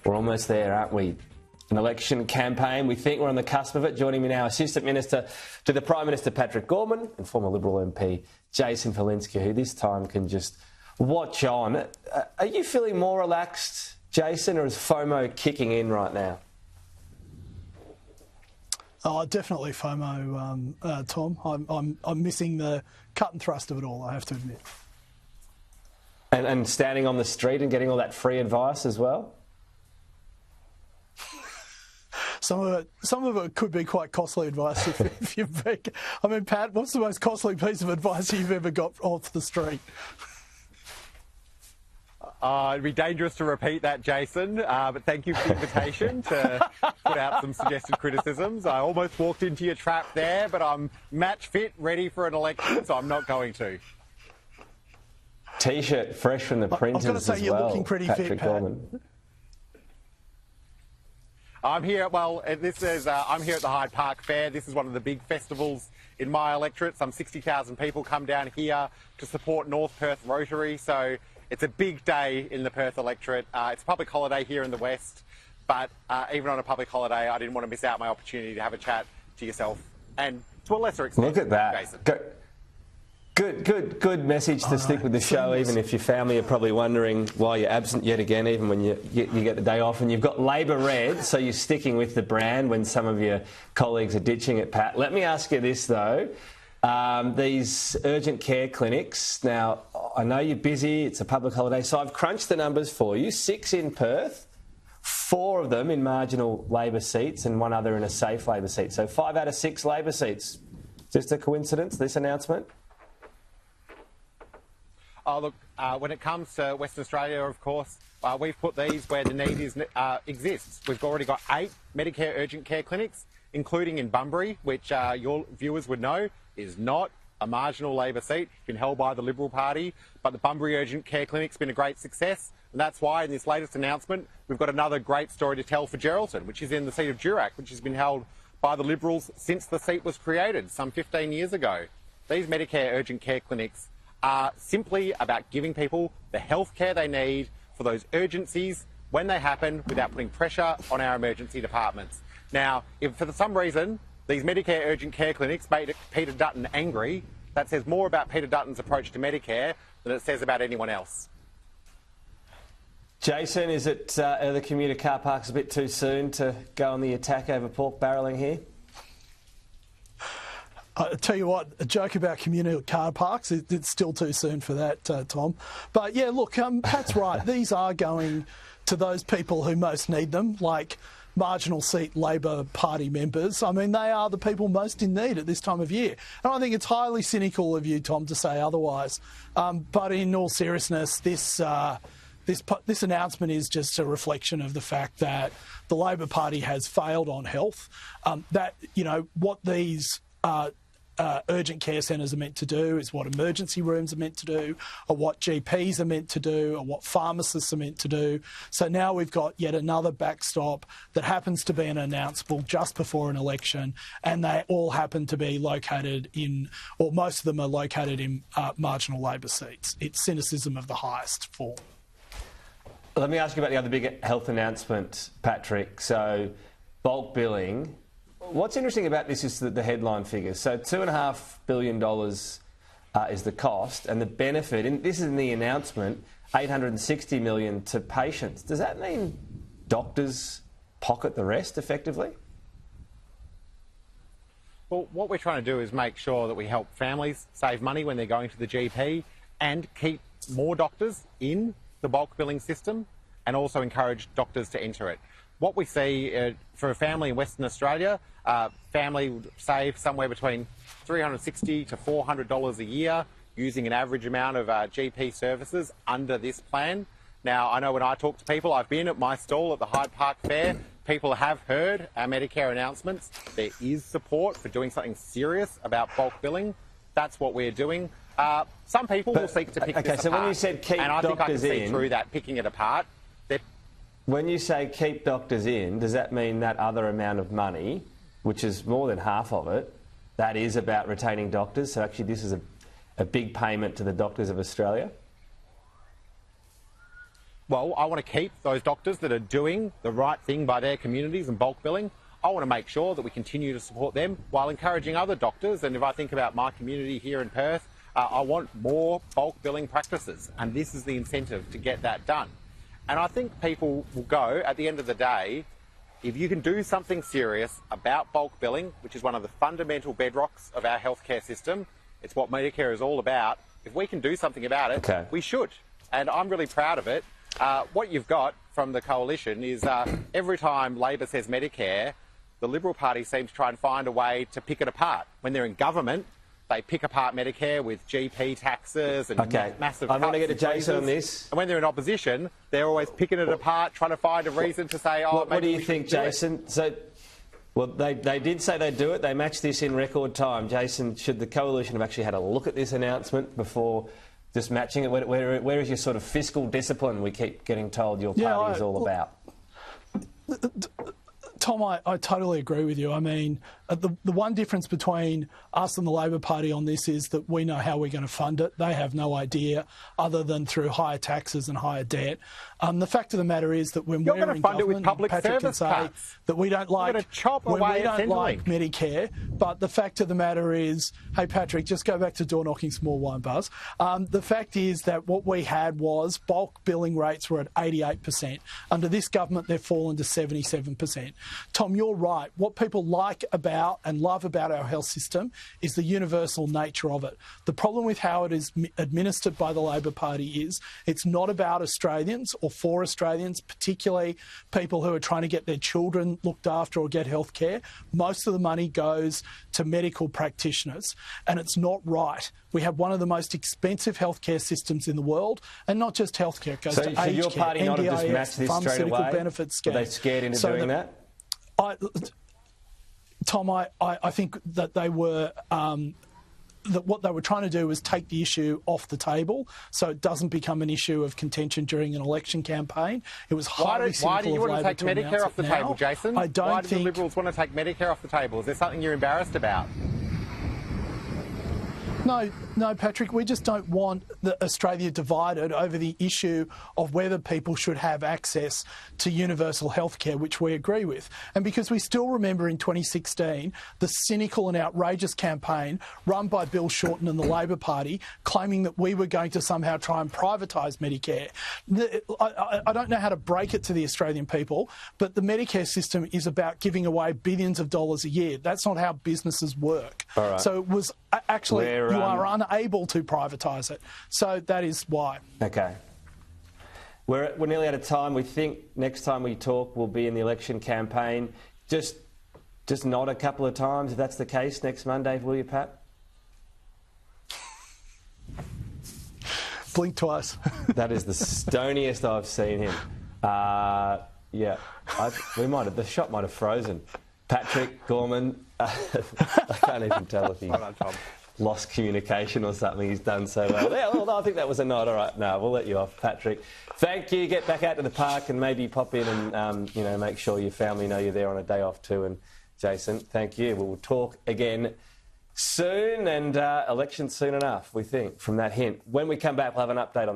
We're almost there, aren't we? An election campaign. We think we're on the cusp of it. Joining me now, Assistant Minister to the Prime Minister, Patrick Gorman, and former Liberal MP, Jason Falinski, who this time can just watch on. Are you feeling more relaxed, Jason, or is FOMO kicking in right now? Oh, definitely FOMO, Tom. I'm missing the cut and thrust of it all, I have to admit. And standing on the street and getting all that free advice as well? Some of it could be quite costly advice if you've been... I mean, Pat, what's the most costly piece of advice you've ever got off the street? It'd be dangerous to repeat that, Jason, but thank you for the invitation to put out some suggested criticisms. I almost walked into your trap there, but I'm match fit, ready for an election, so I'm not going to. T-shirt fresh from the printers I've got to say, you're looking pretty fit, Pat. Gorman. I'm here. I'm here at the Hyde Park Fair. This is one of the big festivals in my electorate. Some 60,000 people come down here to support North Perth Rotary. So it's a big day in the Perth electorate. It's a public holiday here in the West, but even on a public holiday, I didn't want to miss out my opportunity to have a chat to yourself and to a lesser extent, look at that, Jason. Good message to stick with the show, even if your family are probably wondering why you're absent yet again, even when you get the day off. And you've got Labor Red, so you're sticking with the brand when some of your colleagues are ditching it, Pat. Let me ask you this, though. These urgent care clinics, now, I know you're busy, it's a public holiday, so I've crunched the numbers for you. 6 in Perth, 4 of them in marginal Labor seats and 1 other in a safe Labor seat. So 5 out of 6 Labor seats. Just a coincidence, this announcement? Oh, look, when it comes to Western Australia, of course, we've put these where the need exists. We've already got 8 Medicare urgent care clinics, including in Bunbury, which your viewers would know is not a marginal Labor seat. It's been held by the Liberal Party, but the Bunbury urgent care clinic's been a great success, and that's why in this latest announcement we've got another great story to tell for Geraldton, which is in the seat of Durack, which has been held by the Liberals since the seat was created some 15 years ago. These Medicare urgent care clinics are simply about giving people the health care they need for those urgencies when they happen without putting pressure on our emergency departments. Now, if for some reason these Medicare urgent care clinics made Peter Dutton angry, that says more about Peter Dutton's approach to Medicare than it says about anyone else. Jason, are the commuter car parks a bit too soon to go on the attack over pork barrelling here? I tell you what, a joke about community car parks, it's still too soon for that, Tom. But yeah, look, Pat's right. These are going to those people who most need them, like marginal seat Labor Party members. I mean, they are the people most in need at this time of year. And I think it's highly cynical of you, Tom, to say otherwise. But in all seriousness, this announcement is just a reflection of the fact that the Labor Party has failed on health. What these urgent care centres are meant to do is what emergency rooms are meant to do, or what GPs are meant to do, or what pharmacists are meant to do. So now we've got yet another backstop that happens to be an announceable just before an election, and they all happen to be located in, or most of them are located in marginal Labor seats. It's cynicism of the highest form. Let me ask you about the other big health announcement, Patrick. So, bulk billing. What's interesting about this is the headline figures. So $2.5 billion is the cost, and the benefit, and this is in the announcement, $860 million to patients. Does that mean doctors pocket the rest, effectively? Well, what we're trying to do is make sure that we help families save money when they're going to the GP and keep more doctors in the bulk billing system and also encourage doctors to enter it. What we see for a family in Western Australia, family would save somewhere between $360 to $400 a year using an average amount of GP services under this plan. Now, I know when I talk to people, I've been at my stall at the Hyde Park Fair, people have heard our Medicare announcements. There is support for doing something serious about bulk billing. That's what we're doing. Some people will seek to pick this apart. So when you said keep and I think I can doctors see through that, picking it apart. When you say keep doctors in, does that mean that other amount of money, which is more than half of it, that is about retaining doctors? So actually this is a big payment to the doctors of Australia? Well, I want to keep those doctors that are doing the right thing by their communities and bulk billing. I want to make sure that we continue to support them while encouraging other doctors. And if I think about my community here in Perth, I want more bulk billing practices. And this is the incentive to get that done. And I think people will go, at the end of the day, if you can do something serious about bulk billing, which is one of the fundamental bedrocks of our healthcare system, it's what Medicare is all about. If we can do something about it, we should. And I'm really proud of it. What you've got from the coalition is every time Labor says Medicare, the Liberal Party seems to try and find a way to pick it apart. When they're in government, they pick apart Medicare with GP taxes and massive cuts. I'm going to get to Jason on this. And when they're in opposition, they're always picking it apart, trying to find a reason to say, oh, what do you think, Jason? Well, they did say they'd do it. They matched this in record time. Jason, should the coalition have actually had a look at this announcement before just matching it? Where is your sort of fiscal discipline we keep getting told your party is all about? Tom, I totally agree with you. I mean, the one difference between us and the Labor Party on this is that we know how we're going to fund it. They have no idea other than through higher taxes and higher debt. The fact of the matter is that when we're in government, Patrick can say that we don't like Medicare, but the fact of the matter is, hey, Patrick, just go back to door knocking, small wine bars. The fact is that what we had was bulk billing rates were at 88%. Under this government, they've fallen to 77%. Tom, you're right. What people like about and love about our health system is the universal nature of it. The problem with how it is administered by the Labor Party is it's not about Australians or for Australians, particularly people who are trying to get their children looked after or get health care. Most of the money goes to medical practitioners, and it's not right. We have one of the most expensive healthcare systems in the world, and not just healthcare. It goes to aged care, your party not have just matched this straight away? Benefits scheme. Were they scared into doing that? Tom, I think that they were that what they were trying to do was take the issue off the table so it doesn't become an issue of contention during an election campaign. It was highly simple. Why do you want to take Medicare off the table, Jason? I don't Why think do the Liberals want to take Medicare off the table? Is there something you're embarrassed about? No, Patrick, we just don't want Australia divided over the issue of whether people should have access to universal health care, which we agree with. And because we still remember in 2016 the cynical and outrageous campaign run by Bill Shorten and the Labor Party claiming that we were going to somehow try and privatise Medicare. I don't know how to break it to the Australian people, but the Medicare system is about giving away billions of dollars a year. That's not how businesses work. All right. So it was actually you are unable to privatise it. So that is why. Okay. We're nearly out of time. We think next time we talk we'll be in the election campaign. Just nod a couple of times if that's the case next Monday, will you, Pat? Blink twice. That is the stoniest I've seen him. Yeah, the shot might have frozen. Patrick Gorman, I can't even tell if he lost communication or something. He's done so well. Yeah, well, I think that was a nod. All right, no, we'll let you off, Patrick. Thank you. Get back out to the park and maybe pop in and make sure your family know you're there on a day off too. And Jason, thank you. We'll talk again soon, and election soon enough, we think, from that hint. When we come back, we'll have an update on the